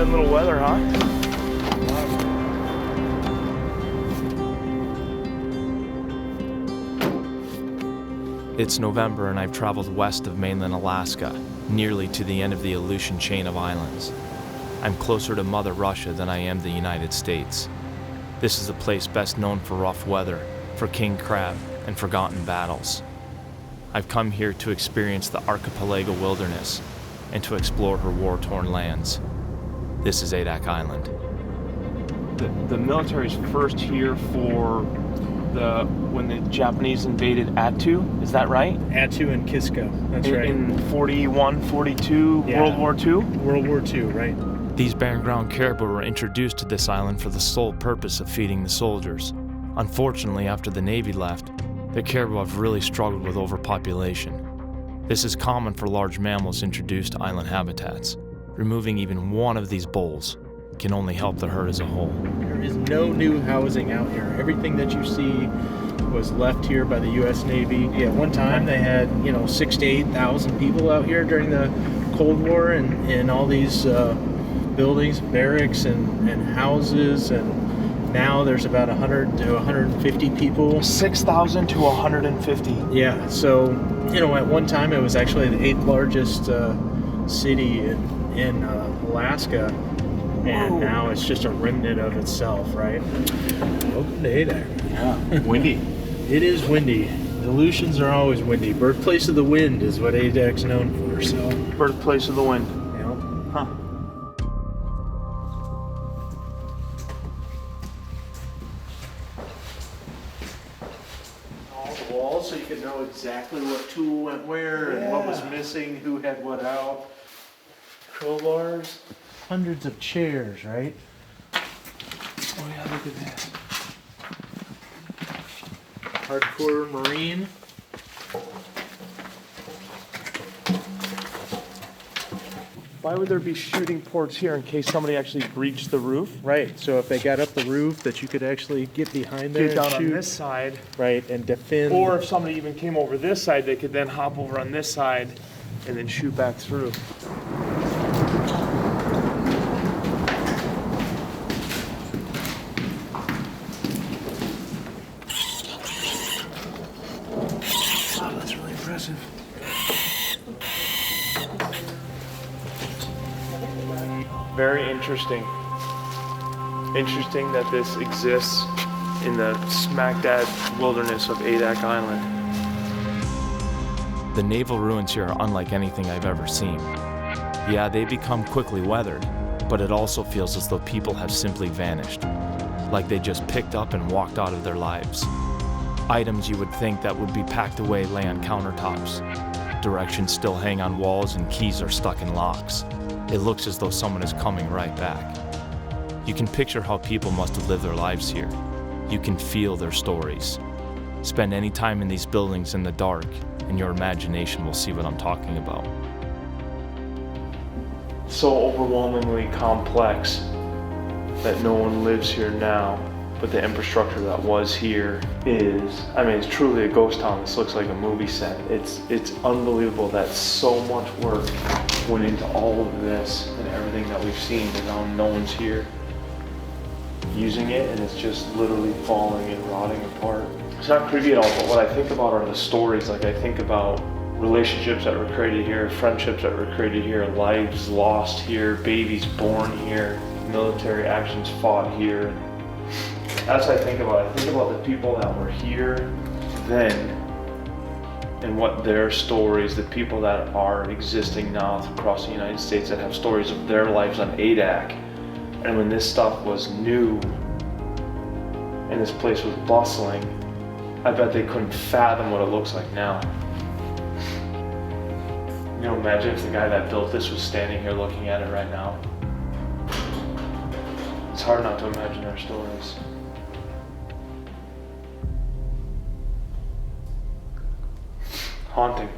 Good little weather, huh? It's November and I've traveled west of mainland Alaska, nearly to the end of the Aleutian chain of islands. I'm closer to Mother Russia than I am the United States. This is a place best known for rough weather, for king crab, and forgotten battles. I've come here to experience the archipelago wilderness and to explore her war-torn lands. This is Adak Island. The military's first here for when the Japanese invaded Attu, is that right? Attu and Kiska, that's right. In 41, 42, Yeah. World War II? World War II, right. These barren ground caribou were introduced to this island for the sole purpose of feeding the soldiers. Unfortunately, after the Navy left, the caribou have really struggled with overpopulation. This is common for large mammals introduced to island habitats. Removing even one of these bulls can only help the herd as a whole. There is no new housing out here. Everything that you see was left here by the U.S. Navy. At one time they had, 6,000 to 8,000 people out here during the Cold War, and in all these buildings, barracks and houses, and now there's about 100 to 150 people. 6,000 to 150. Yeah, so, at one time it was actually the 8th largest city in Alaska, and now it's just a remnant of itself, right? Welcome to Adak. Yeah, windy. It is windy. The Aleutians are always windy. Birthplace of the wind is what Adak's known for, so. Birthplace of the wind. Yeah. Huh. All the walls, so you could know exactly what tool went where and what was missing, who had what out. Crowbars. Hundreds of chairs, right? Oh yeah, look at that. Hardcore Marine. Why would there be shooting ports here in case somebody actually breached the roof? Right, so if they got up the roof, that you could actually get behind there Get and down shoot. on this side. Right, and defend. Or if somebody even came over this side, they could then hop over on this side and then shoot back through. Wow, that's really impressive. Very interesting. Interesting that this exists in the smack dab wilderness of Adak Island. The naval ruins here are unlike anything I've ever seen. Yeah, they become quickly weathered, but it also feels as though people have simply vanished, like they just picked up and walked out of their lives. Items you would think that would be packed away lay on countertops. Directions still hang on walls and keys are stuck in locks. It looks as though someone is coming right back. You can picture how people must have lived their lives here. You can feel their stories. Spend any time in these buildings in the dark, and your imagination will see what I'm talking about. So overwhelmingly complex that no one lives here now, but the infrastructure that was here is, it's truly a ghost town. This looks like a movie set. It's unbelievable that so much work went into all of this and everything that we've seen, and now no one's here using it, and it's just literally falling and rotting apart. It's not creepy at all, but what I think about are the stories. Like, I think about relationships that were created here, friendships that were created here, lives lost here, babies born here, military actions fought here. That's what I think about. I think about the people that were here then and what their stories, the people that are existing now across the United States that have stories of their lives on Adak. And when this stuff was new and this place was bustling, I bet they couldn't fathom what it looks like now. Imagine if the guy that built this was standing here looking at it right now. It's hard not to imagine their stories. Haunting.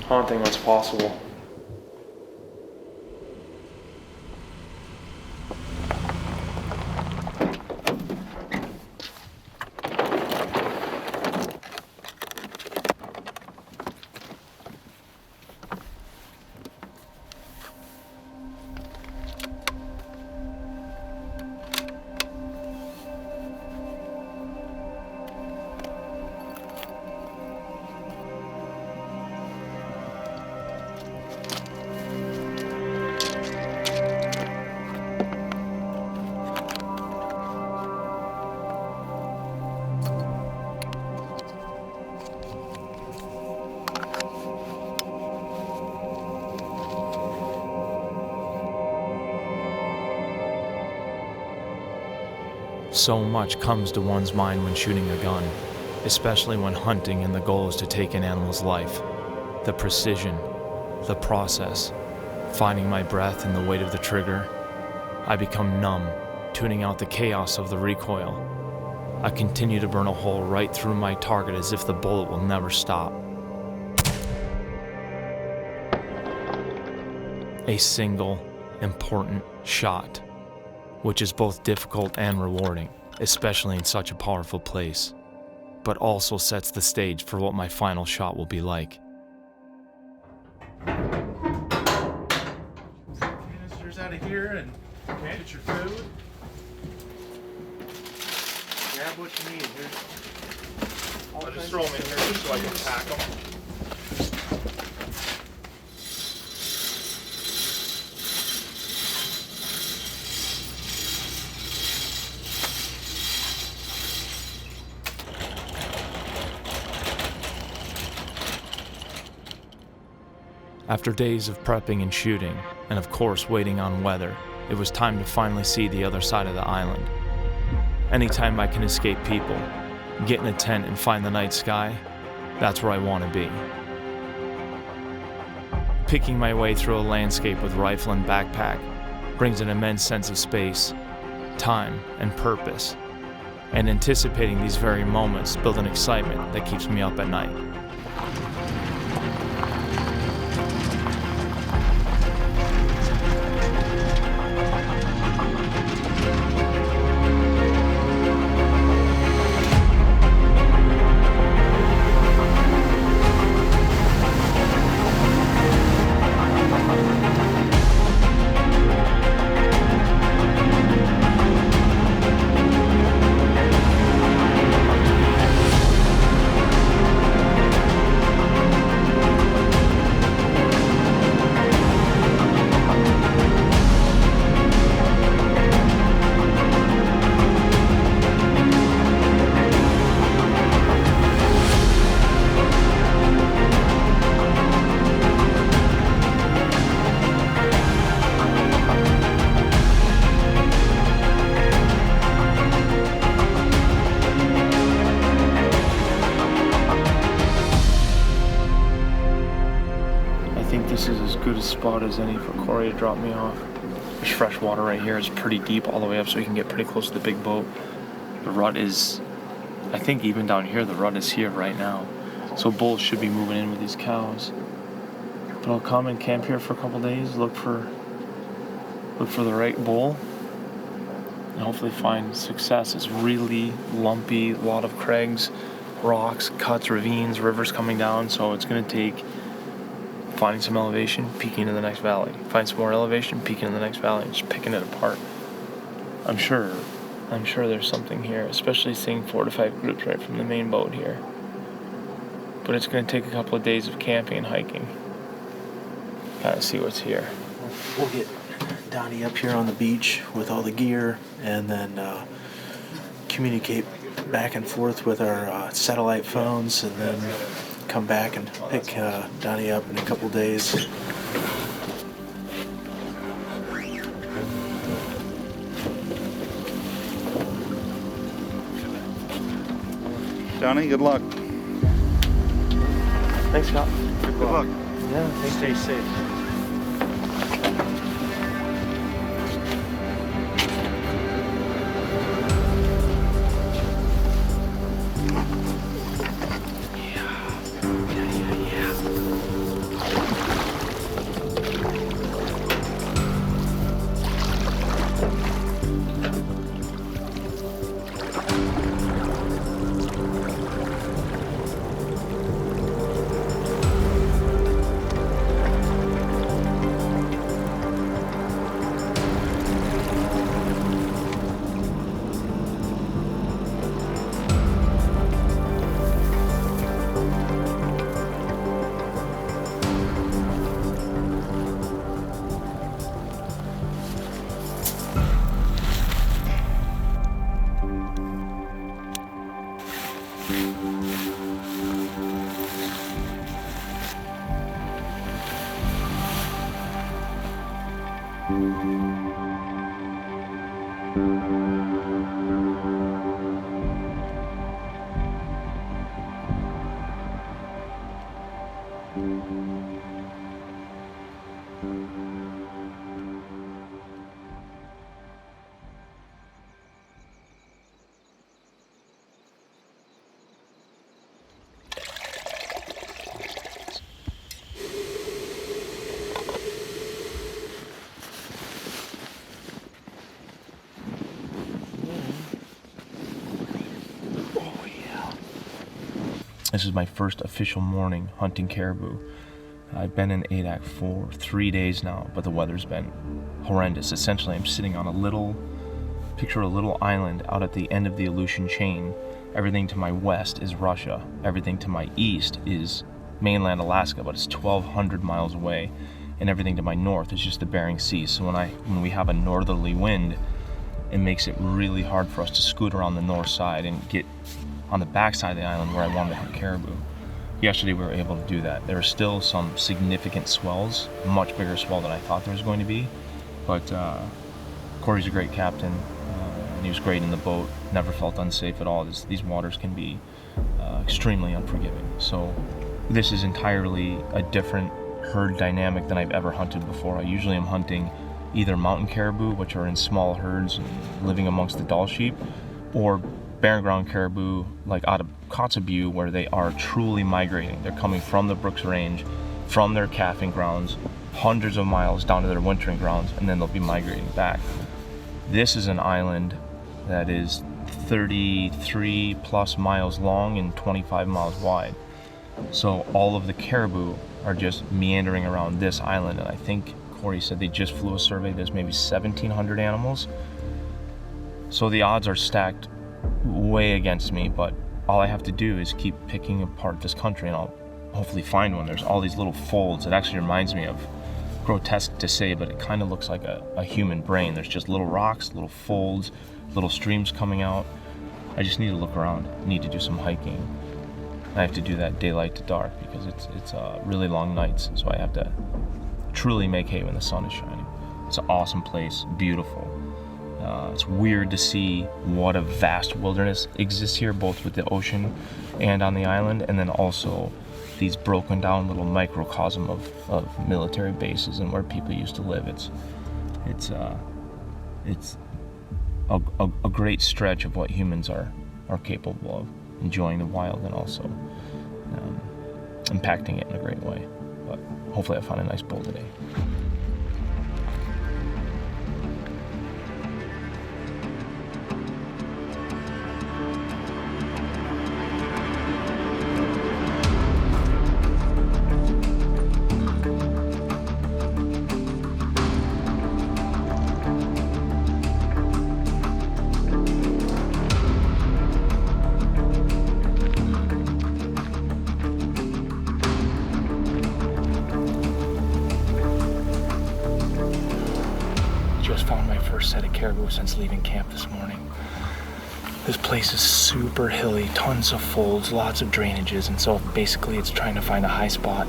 Haunting what's possible. So much comes to one's mind when shooting a gun, especially when hunting and the goal is to take an animal's life. The precision, the process, finding my breath and the weight of the trigger. I become numb, tuning out the chaos of the recoil. I continue to burn a hole right through my target as if the bullet will never stop. A single, important shot, which is both difficult and rewarding, especially in such a powerful place, but also sets the stage for what my final shot will be like. Canisters out of here and get your food. Grab what you need. I'll just throw them in here just so I can pack them. After days of prepping and shooting, and of course waiting on weather, it was time to finally see the other side of the island. Anytime I can escape people, get in a tent and find the night sky, that's where I want to be. Picking my way through a landscape with rifle and backpack brings an immense sense of space, time, and purpose, and anticipating these very moments builds an excitement that keeps me up at night. This is as good a spot as any for Corey to drop me off. There's fresh water right here. It's pretty deep all the way up, so we can get pretty close to the big boat. The rut is, I think even down here, the rut is here right now. So bulls should be moving in with these cows. But I'll come and camp here for a couple days, look for the right bull, and hopefully find success. It's really lumpy, a lot of crags, rocks, cuts, ravines, rivers coming down, so it's gonna take finding some elevation, peeking into the next valley. Find some more elevation, peeking into the next valley, and just picking it apart. I'm sure there's something here, especially seeing 4 to 5 groups right from the main boat here. But it's going to take a couple of days of camping and hiking. Kind of see what's here. We'll get Donnie up here on the beach with all the gear, and then communicate back and forth with our satellite phones, and then come back and pick Donnie up in a couple days. Johnny, good luck. Thanks, Scott. Good luck. Yeah, thanks. Stay safe. This is my first official morning hunting caribou. I've been in Adak for 3 days now, but the weather's been horrendous. Essentially, I'm sitting on a little island out at the end of the Aleutian chain. Everything to my west is Russia. Everything to my east is mainland Alaska, but it's 1,200 miles away. And everything to my north is just the Bering Sea. So when we have a northerly wind, it makes it really hard for us to scoot around the north side and get on the backside of the island where I wanted to hunt caribou. Yesterday we were able to do that. There are still some significant swells, much bigger swell than I thought there was going to be. But Corey's a great captain, and he was great in the boat. Never felt unsafe at all. These waters can be extremely unforgiving. So this is entirely a different herd dynamic than I've ever hunted before. I usually am hunting either mountain caribou, which are in small herds and living amongst the Dall sheep, or barren ground caribou like out of Kotzebue, where they are truly migrating. They're coming from the Brooks Range, from their calving grounds, hundreds of miles down to their wintering grounds, and then they'll be migrating back. This is an island that is 33 plus miles long and 25 miles wide. So all of the caribou are just meandering around this island, and I think Corey said they just flew a survey. There's maybe 1,700 animals. So the odds are stacked way against me, but all I have to do is keep picking apart this country and I'll hopefully find one. There's all these little folds. It actually reminds me of, grotesque to say, but it kind of looks like a human brain. There's just little rocks, little folds, little streams coming out. I just need to look around. I need to do some hiking. I have to do that daylight to dark because it's really long nights, so I have to truly make hay when the sun is shining. It's an awesome place, beautiful. It's weird to see what a vast wilderness exists here, both with the ocean and on the island, and then also these broken down little microcosm of military bases and where people used to live. It's a great stretch of what humans are capable of, enjoying the wild and also impacting it in a great way. But hopefully I find a nice bull today. Just found my first set of caribou since leaving camp this morning. This place is super hilly, tons of folds, lots of drainages, and so basically it's trying to find a high spot,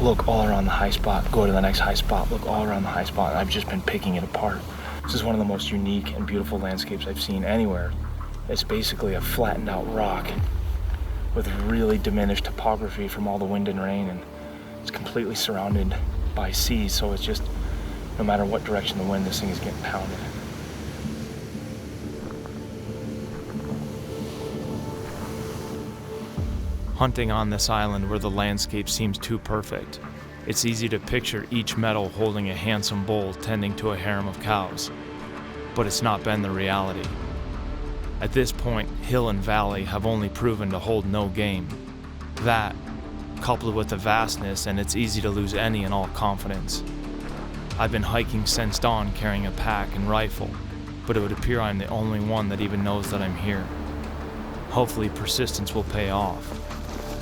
look all around the high spot, go to the next high spot, look all around the high spot, and I've just been picking it apart. This is one of the most unique and beautiful landscapes I've seen anywhere. It's basically a flattened out rock with really diminished topography from all the wind and rain, and it's completely surrounded by sea, so it's just, no matter what direction the wind, this thing is getting pounded. Hunting on this island where the landscape seems too perfect, it's easy to picture each meadow holding a handsome bull tending to a harem of cows. But it's not been the reality. At this point, hill and valley have only proven to hold no game. That, coupled with the vastness, and it's easy to lose any and all confidence. I've been hiking since dawn carrying a pack and rifle, but it would appear I'm the only one that even knows that I'm here. Hopefully persistence will pay off,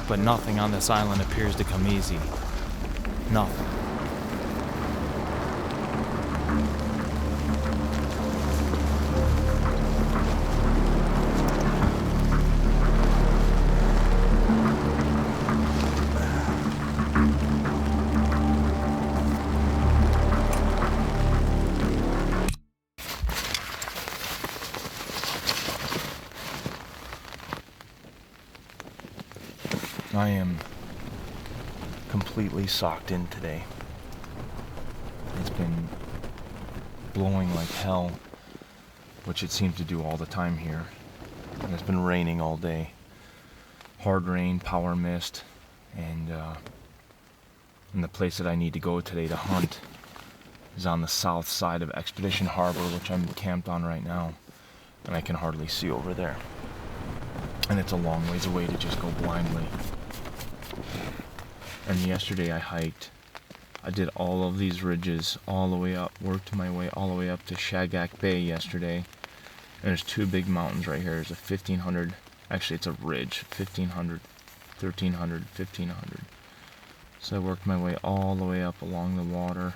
but nothing on this island appears to come easy. Nothing. I am completely socked in today. It's been blowing like hell, which it seems to do all the time here. And it's been raining all day. Hard rain, power mist, and the place that I need to go today to hunt is on the south side of Expedition Harbor, which I'm camped on right now, and I can hardly see over there. And it's a long ways away to just go blindly. And yesterday I hiked. I did all of these ridges all the way up, worked my way all the way up to Shagak Bay yesterday. And there's two big mountains right here. There's a 1500, actually it's a ridge, 1500, 1300, 1500. So I worked my way all the way up along the water,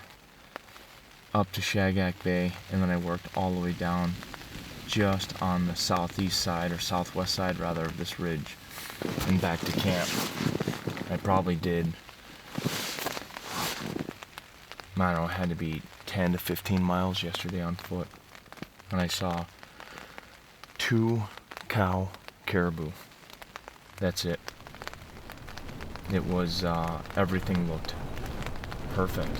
up to Shagak Bay, and then I worked all the way down just on the southeast side, or southwest side rather, of this ridge, and back to camp. I probably did, I don't know, it had to be 10 to 15 miles yesterday on foot. And I saw 2 cow caribou. That's it. It was, everything looked perfect.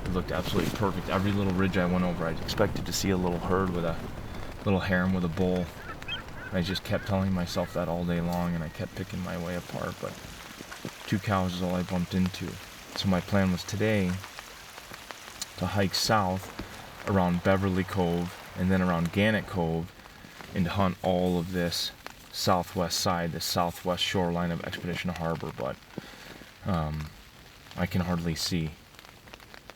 It looked absolutely perfect. Every little ridge I went over, I expected to see a little herd with a little harem with a bull. I just kept telling myself that all day long, and I kept picking my way apart, but 2 cows is all I bumped into. So my plan was today to hike south around Beverly Cove and then around Gannett Cove and to hunt all of this southwest side, the southwest shoreline of Expedition Harbor, but I can hardly see.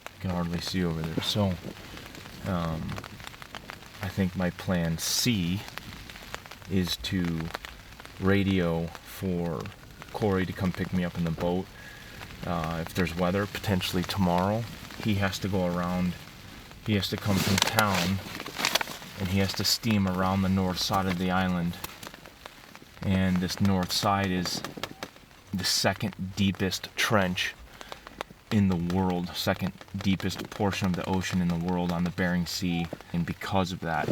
I can hardly see over there. So I think my plan C is to radio for Corey to come pick me up in the boat. If there's weather, potentially tomorrow. He has to go around, he has to come from town, and he has to steam around the north side of the island. And this north side is the second deepest trench in the world, second deepest portion of the ocean in the world on the Bering Sea. And because of that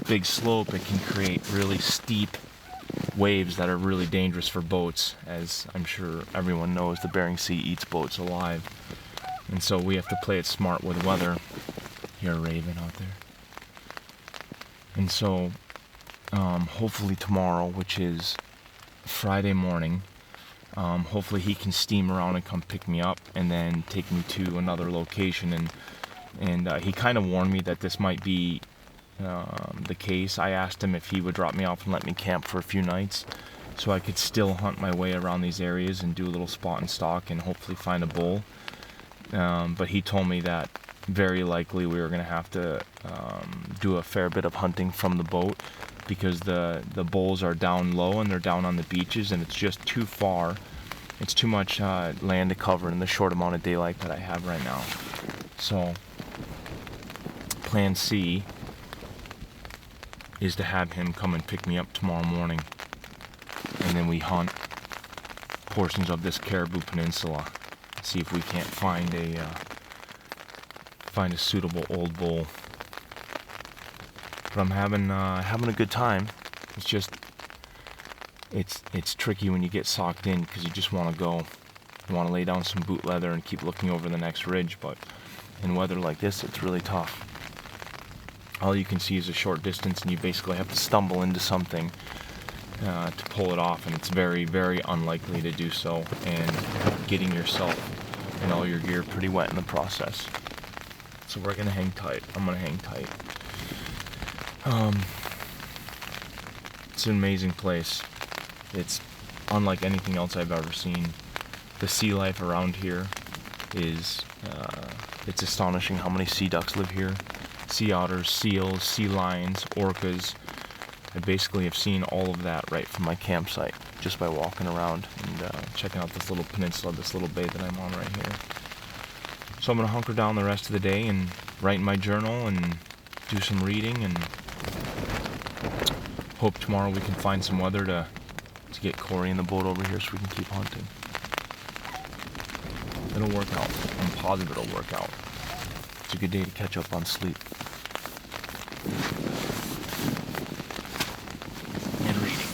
big slope, it can create really steep waves that are really dangerous for boats. As I'm sure everyone knows, the Bering Sea eats boats alive. And so we have to play it smart with weather. You're a raven out there. And so hopefully tomorrow, which is Friday morning, hopefully he can steam around and come pick me up and then take me to another location. And he kind of warned me that this might be the case. I asked him if he would drop me off and let me camp for a few nights so I could still hunt my way around these areas and do a little spot and stalk and hopefully find a bull. But he told me that very likely we were going to have to do a fair bit of hunting from the boat because the bulls are down low and they're down on the beaches, and it's just too far. It's too much land to cover in the short amount of daylight that I have right now. So plan C is to have him come and pick me up tomorrow morning, and then we hunt portions of this Caribou Peninsula, see if we can't find a suitable old bull. But I'm having a good time. It's just it's tricky when you get socked in because you just want to go. You want to lay down some boot leather and keep looking over the next ridge, but in weather like this, it's really tough. All you can see is a short distance, and you basically have to stumble into something to pull it off, and it's very, very unlikely to do so, and getting yourself and all your gear pretty wet in the process. So we're gonna hang tight. I'm gonna hang tight. It's an amazing place. It's unlike anything else I've ever seen. The sea life around here is, it's astonishing how many sea ducks live here. Sea otters, seals, sea lions, orcas. I basically have seen all of that right from my campsite, just by walking around and checking out this little peninsula, this little bay that I'm on right here. So I'm going to hunker down the rest of the day and write in my journal and do some reading, and hope tomorrow we can find some weather to get Corey in the boat over here so we can keep hunting. It'll work out. I'm positive it'll work out. It's a good day to catch up on sleep. And reading.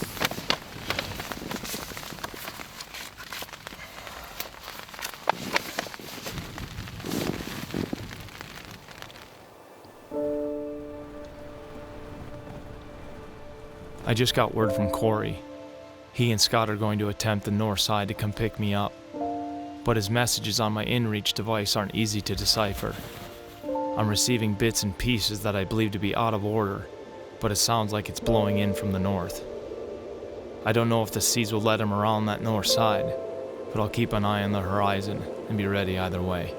I just got word from Corey. He and Scott are going to attempt the north side to come pick me up, but his messages on my inReach device aren't easy to decipher. I'm receiving bits and pieces that I believe to be out of order, but it sounds like it's blowing in from the north. I don't know if the seas will let him around that north side, but I'll keep an eye on the horizon and be ready either way.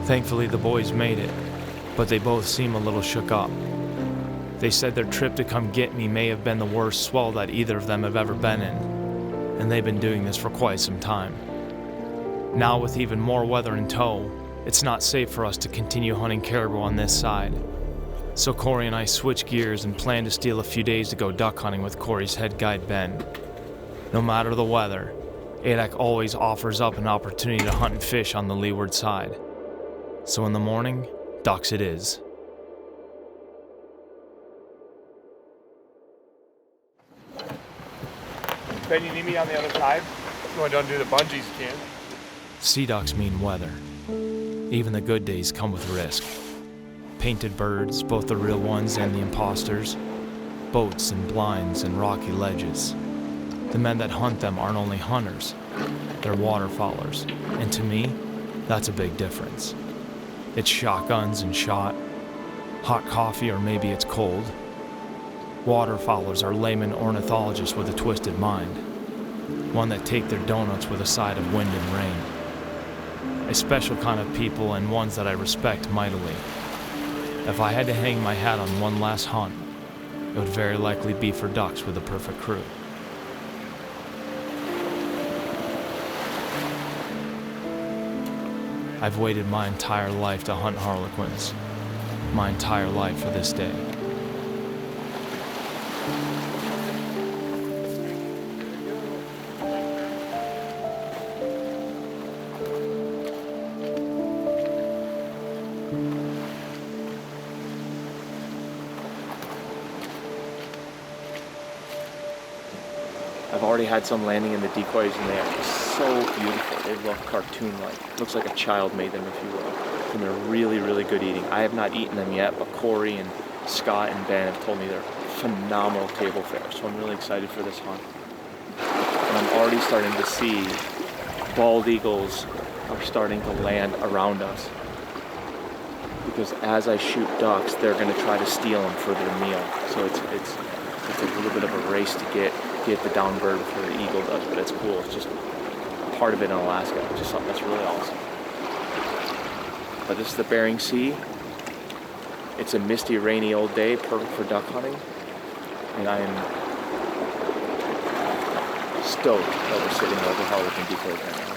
Thankfully, the boys made it, but they both seem a little shook up. They said their trip to come get me may have been the worst swell that either of them have ever been in, and they've been doing this for quite some time. Now, with even more weather in tow, it's not safe for us to continue hunting caribou on this side. So Corey and I switch gears and plan to steal a few days to go duck hunting with Corey's head guide, Ben. No matter the weather, Adak always offers up an opportunity to hunt and fish on the leeward side. So in the morning, ducks it is. Ben, you need me on the other side? You want to undo the bungees, you can. Sea ducks mean weather. Even the good days come with risk. Painted birds, both the real ones and the imposters. Boats and blinds and rocky ledges. The men that hunt them aren't only hunters, they're waterfowlers. And to me, that's a big difference. It's shotguns and shot, hot coffee or maybe it's cold. Waterfowlers are layman ornithologists with a twisted mind, one that take their donuts with a side of wind and rain. A special kind of people and ones that I respect mightily. If I had to hang my hat on one last hunt, it would very likely be for ducks with a perfect crew. I've waited my entire life to hunt harlequins, my entire life for this day. I've already had some landing in the decoys and they are just so beautiful. They look cartoon-like. Looks like a child made them, if you will. And they're really, really good eating. I have not eaten them yet, but Corey and Scott and Ben have told me they're phenomenal table fare. So I'm really excited for this hunt. And I'm already starting to see bald eagles are starting to land around us. Because as I shoot ducks, they're going to try to steal them for their meal. So it's a little bit of a race to get the down bird before the eagle does, but it's cool. It's just part of it in Alaska. It's just something that's really awesome. But this is the Bering Sea. It's a misty, rainy old day, perfect for duck hunting. And I am stoked that we're sitting over Harlequin decoys right now.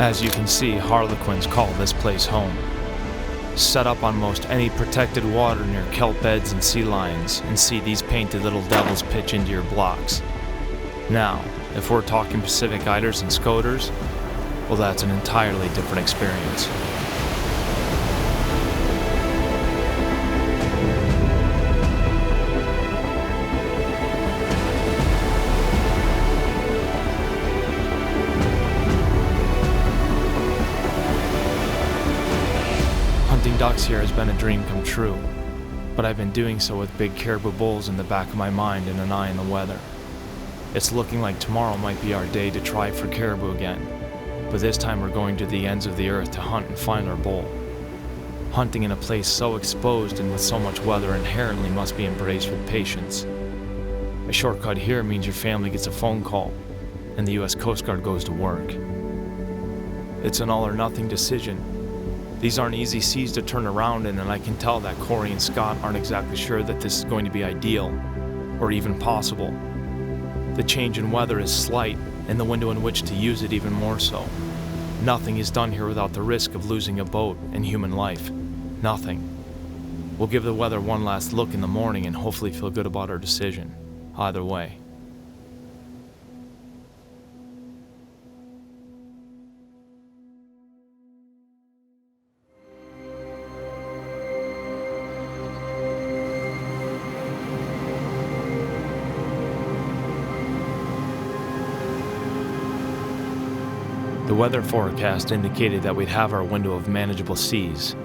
As you can see, Harlequins call this place home. Set up on most any protected water near kelp beds and sea lions, and see these painted little devils pitch into your blocks. Now, if we're talking Pacific eiders and scoters, well, that's an entirely different experience. Hunting ducks here has been a dream come true, but I've been doing so with big caribou bulls in the back of my mind and an eye on the weather. It's looking like tomorrow might be our day to try for caribou again, but this time we're going to the ends of the earth to hunt and find our bull. Hunting in a place so exposed and with so much weather inherently must be embraced with patience. A shortcut here means your family gets a phone call, and the US Coast Guard goes to work. It's an all or nothing decision. These aren't easy seas to turn around in, and I can tell that Corey and Scott aren't exactly sure that this is going to be ideal, or even possible. The change in weather is slight, and the window in which to use it even more so. Nothing is done here without the risk of losing a boat and human life. Nothing. We'll give the weather one last look in the morning and hopefully feel good about our decision. Either way. The weather forecast indicated that we'd have our window of manageable seas,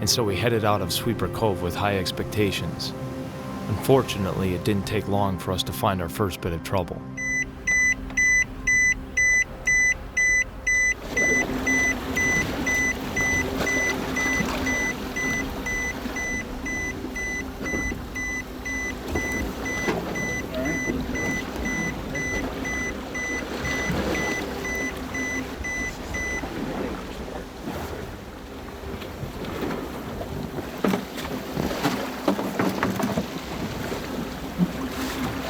and so we headed out of Sweeper Cove with high expectations. Unfortunately, it didn't take long for us to find our first bit of trouble.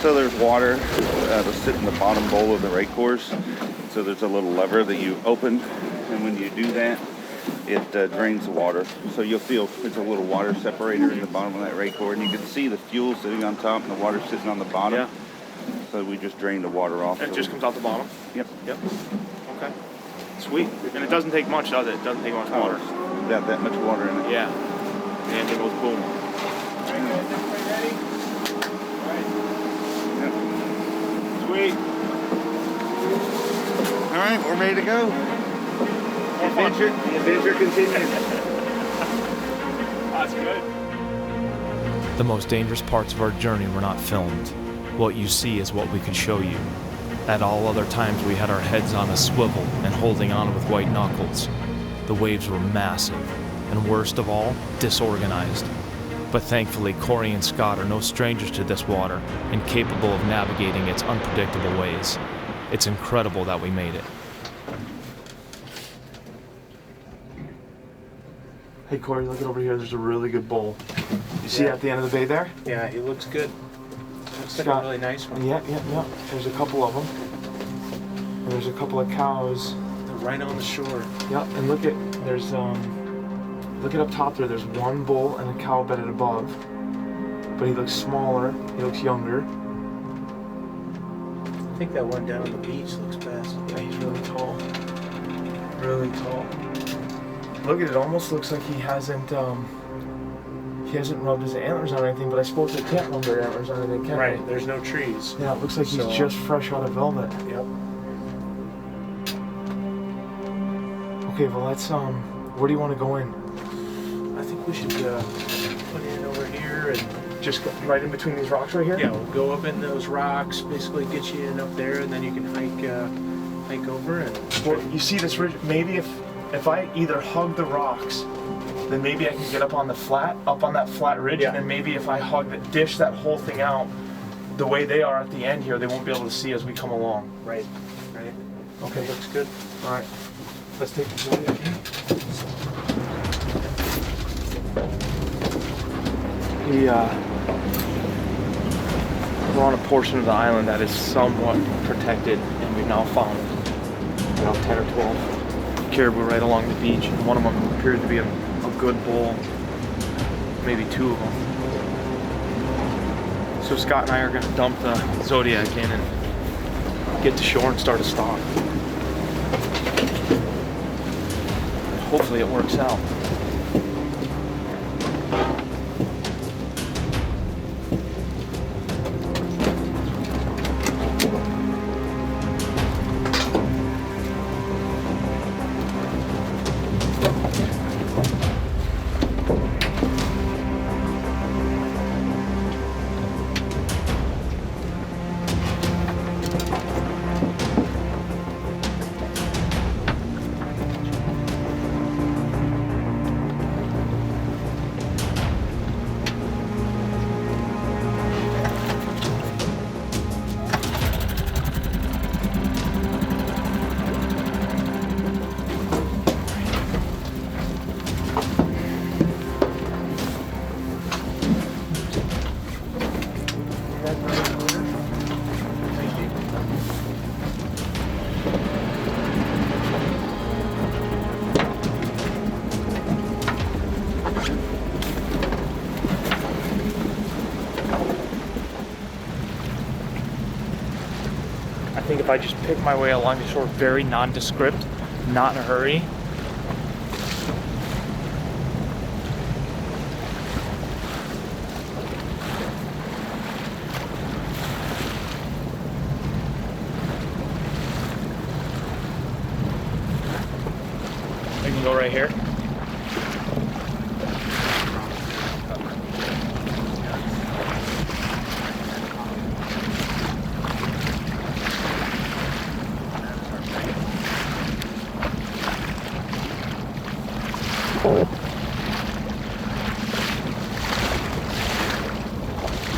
So there's water that'll sit in the bottom bowl of the rake course. So there's a little lever that you open, and when you do that, it drains the water. So you'll feel there's a little water separator in the bottom of that rake core, and you can see the fuel sitting on top and the water sitting on the bottom. Yeah. So we just drain the water off. It just comes out the bottom? Yep. Yep. Okay. Sweet. And it doesn't take much, does it? It doesn't take much water. Got that much water in it. Yeah. And it goes boom. Sweet. All right, we're ready to go. The adventure continues. That's good. The most dangerous parts of our journey were not filmed. What you see is what we could show you. At all other times we had our heads on a swivel and holding on with white knuckles. The waves were massive, and worst of all, disorganized. But thankfully, Corey and Scott are no strangers to this water and capable of navigating its unpredictable ways. It's incredible that we made it. Hey Corey, look over here. There's a really good bull. You see at the end of the bay there? Yeah, he looks good. Looks like Scott. a really nice one. Yeah. There's a couple of them. And there's a couple of cows. They're right on the shore. Yeah, and look at look at up top there. There's one bull and a cow bedded above. But he looks smaller. He looks younger. I think that one down on the beach looks best. Yeah, he's really tall. Really tall. Look at it. Almost looks like he hasn't rubbed his antlers on anything. But I suppose they can't rub their antlers on anything, can Right, they? there's no trees. Yeah, it looks like So- he's just fresh out of velvet. Yep. Okay, well let's where do you want to go in? I think we should put in over here and Just go right in between these rocks right here? yeah, we'll go up in those rocks, basically get you in up there, and then you can hike over and. Well, you see this ridge, maybe if I either hug the rocks, then maybe I can get up on that flat ridge, Yeah. and then maybe if I dish that whole thing out the way they are at the end here, they won't be able to see as we come along. Right. Okay. That looks good. All right. Let's take the journey. We're on a portion of the island that is somewhat protected, and we've now found about 10 or 12 caribou right along the beach, and one of them appeared to be a good bull, maybe two of them. So Scott and I are going to dump the Zodiac in and get to shore and start a stalk. Hopefully it works out. I think if I just pick my way along the shore very nondescript, not in a hurry. I can go right here.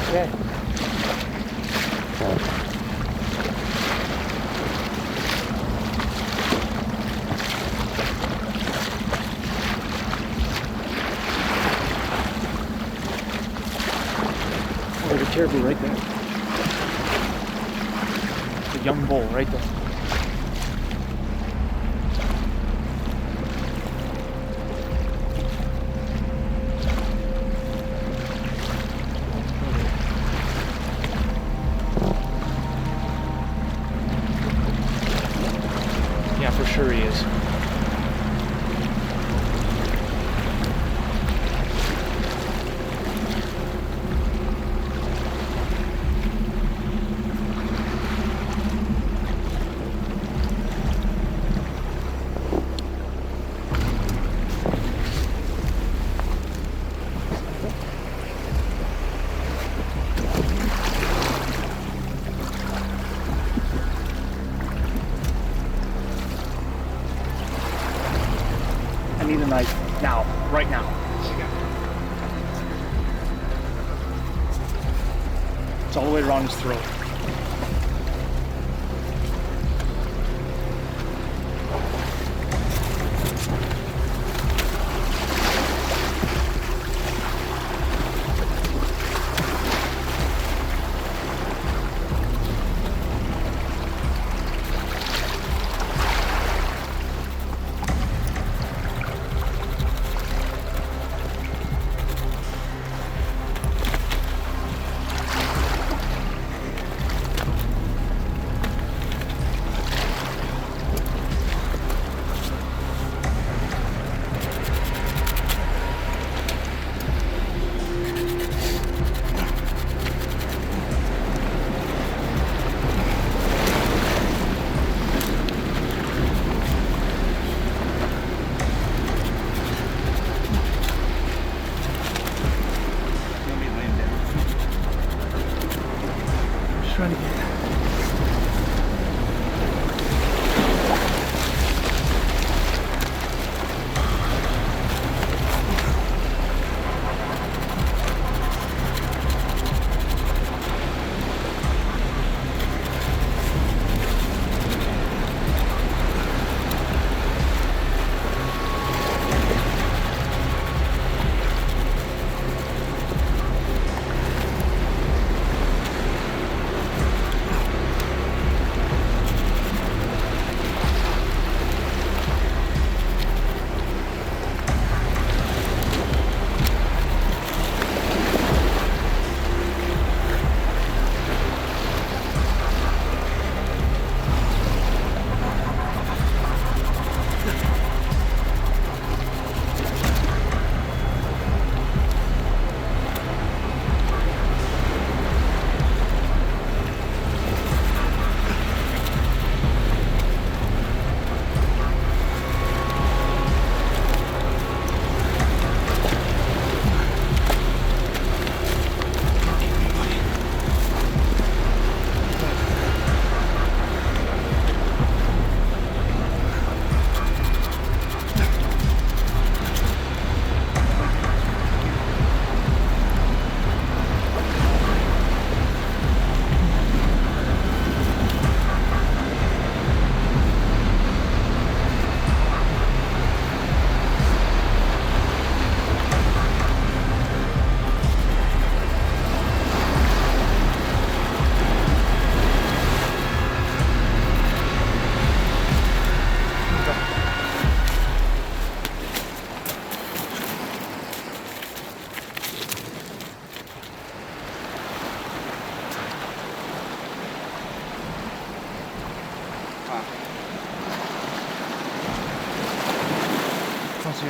Okay. Oh, there's a caribou right there. It's a young bull right there. Yeah, for sure he is. I need a knife now, right now. It's all the way around his throat.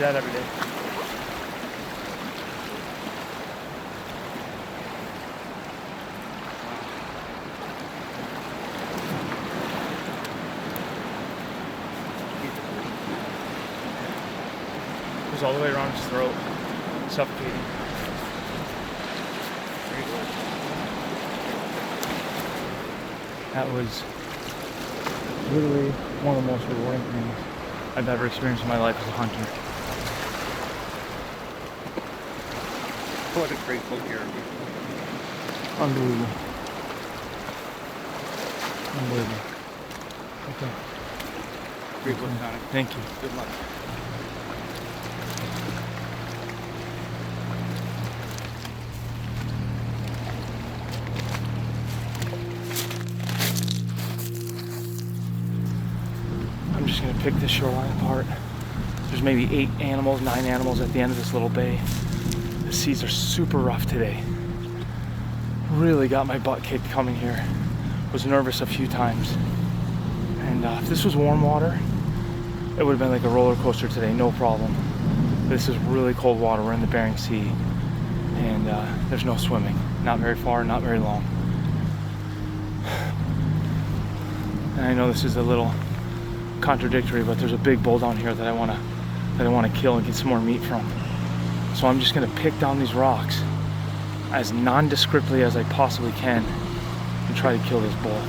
that every day. Goes all the way around his throat, suffocating. That was literally one of the most rewarding things I've ever experienced in my life as a hunter. What a great book here. Unbelievable. Unbelievable. Okay. Great book, Connie. Thank you. Good luck. I'm just gonna pick this shoreline apart. There's maybe 9 animals at the end of this little bay. The seas are super rough today. Really got my butt kicked coming here. Was nervous a few times. And if this was warm water, it would have been like a roller coaster today, no problem. This is really cold water. We're in the Bering Sea, and there's no swimming. Not very far, not very long. And I know this is a little contradictory, but there's a big bull down here that I want to kill and get some more meat from. So I'm just gonna pick down these rocks as nondescriptly as I possibly can and try to kill this bull.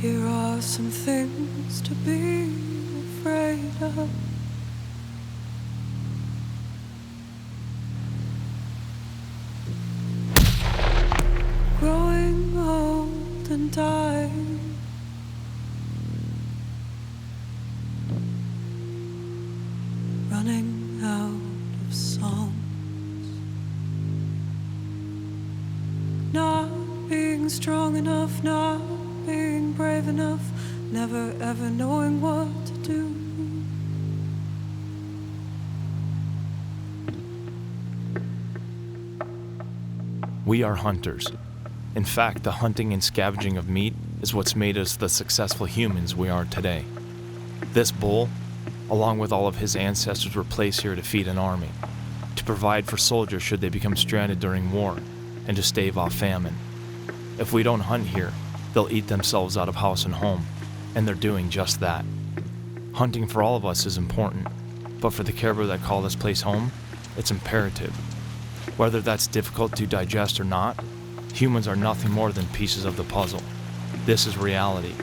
Here are some things to be afraid of. Growing old and dying. Running out of songs. Not being strong enough, not being brave enough, never ever knowing what to do. We are hunters. In fact, the hunting and scavenging of meat is what's made us the successful humans we are today. This bull, along with all of his ancestors, were placed here to feed an army, to provide for soldiers should they become stranded during war, and to stave off famine. If we don't hunt here, they'll eat themselves out of house and home, and they're doing just that. Hunting for all of us is important, but for the caribou that call this place home, it's imperative. Whether that's difficult to digest or not, humans are nothing more than pieces of the puzzle. This is reality.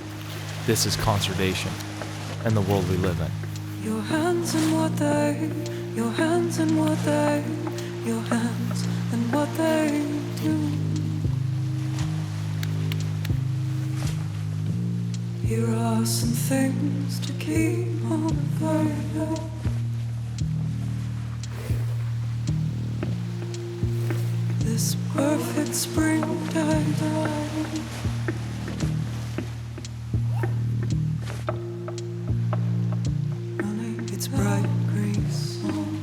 This is conservation, and the world we live in. Your hands and what they, your hands and what they, your hands and what they do. Here are some things to keep on avoiding. This perfect springtime time. Running its bright green song.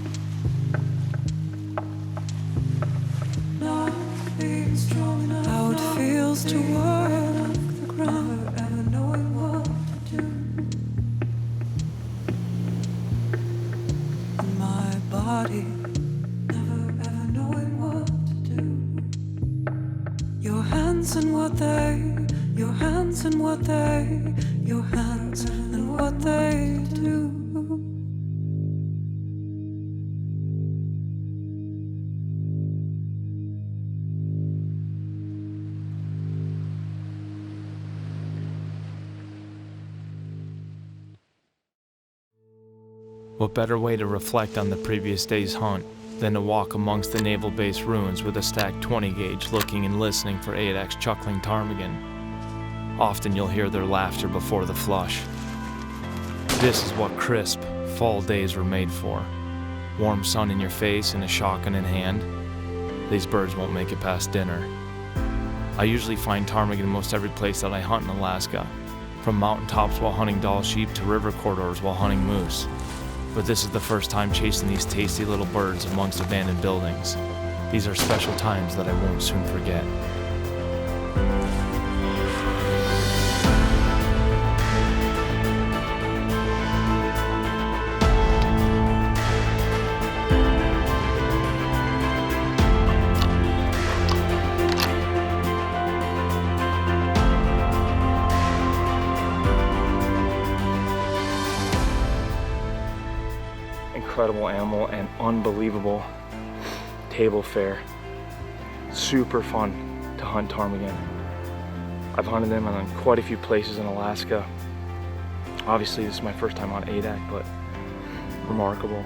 Not being strong enough. How it feels to work the ground, never ever knowing what to do. In my body, never ever knowing what to do. Your hands and what they, your hands and what they, your hands and what they do. What better way to reflect on the previous day's hunt than to walk amongst the naval base ruins with a stacked 20 gauge looking and listening for 8X chuckling ptarmigan. Often you'll hear their laughter before the flush. This is what crisp, fall days were made for. Warm sun in your face and a shotgun in hand. These birds won't make it past dinner. I usually find ptarmigan in most every place that I hunt in Alaska, from mountaintops while hunting Dall sheep to river corridors while hunting moose. But this is the first time chasing these tasty little birds amongst abandoned buildings. These are special times that I won't soon forget. Incredible animal and unbelievable table fare. Super fun to hunt ptarmigan. I've hunted them in quite a few places in Alaska. Obviously this is my first time on ADAC, but remarkable.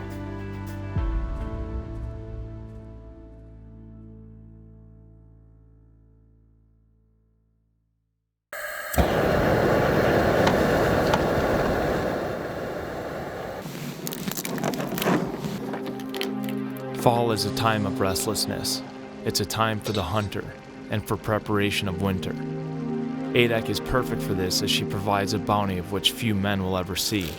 Fall is a time of restlessness. It's a time for the hunter and for preparation of winter. ADAC is perfect for this as she provides a bounty of which few men will ever see.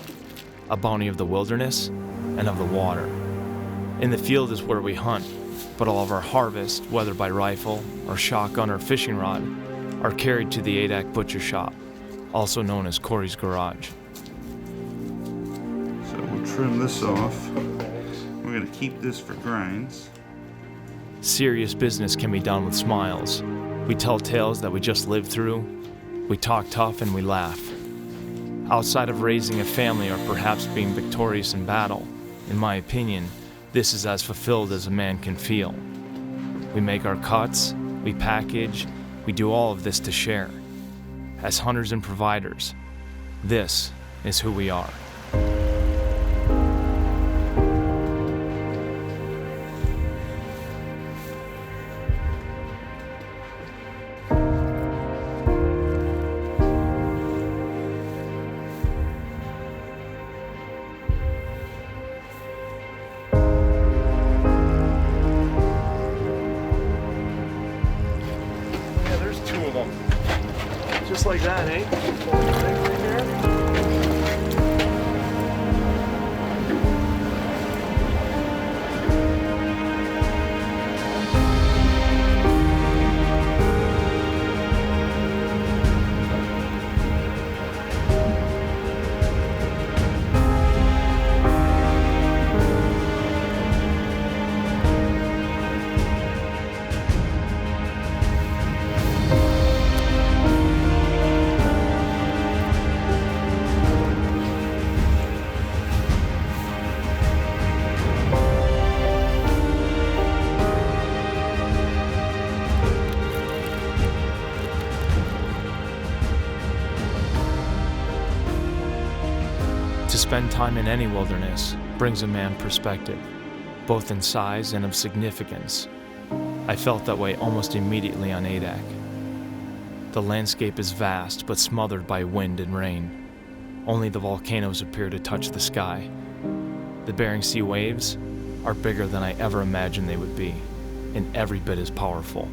A bounty of the wilderness and of the water. In the field is where we hunt, but all of our harvest, whether by rifle or shotgun or fishing rod, are carried to the ADAC butcher shop, also known as Corey's Garage. So we'll trim this off. We're going to keep this for grinds. Serious business can be done with smiles. We tell tales that we just lived through. We talk tough and we laugh. Outside of raising a family or perhaps being victorious in battle, in my opinion, this is as fulfilled as a man can feel. We make our cuts, we package, we do all of this to share. As hunters and providers, this is who we are. Just like that, eh? Right there. spend time in any wilderness brings a man perspective, both in size and of significance. I felt that way almost immediately on Adak. The landscape is vast but smothered by wind and rain. Only the volcanoes appear to touch the sky. The Bering Sea waves are bigger than I ever imagined they would be, and every bit as powerful.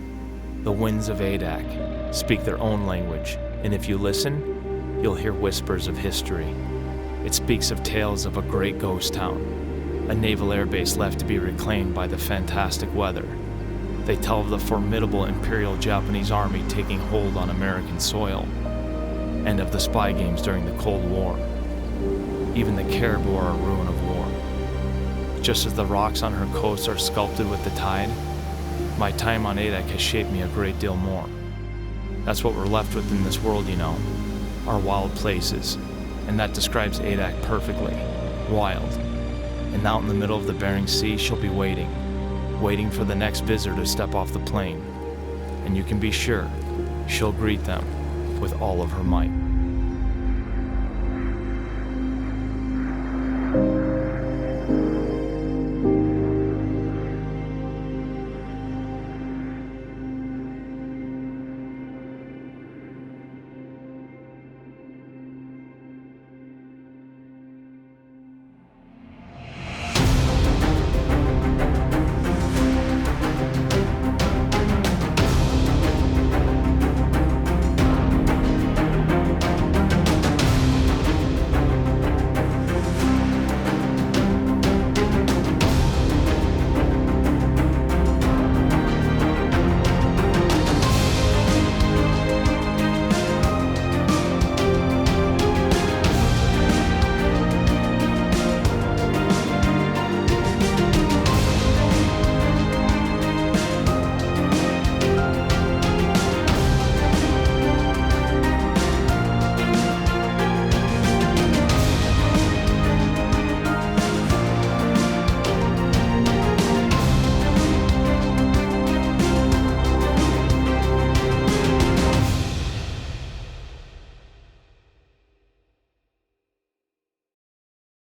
The winds of Adak speak their own language, and if you listen, you'll hear whispers of history. It speaks of tales of a great ghost town, a naval airbase left to be reclaimed by the fantastic weather. They tell of the formidable Imperial Japanese Army taking hold on American soil, and of the spy games during the Cold War. Even the Caribou are a ruin of war. Just as the rocks on her coast are sculpted with the tide, my time on Adak has shaped me a great deal more. That's what we're left with in this world, you know, our wild places, and that describes Adak perfectly, wild. And out in the middle of the Bering Sea, she'll be waiting for the next visitor to step off the plane. And you can be sure she'll greet them with all of her might.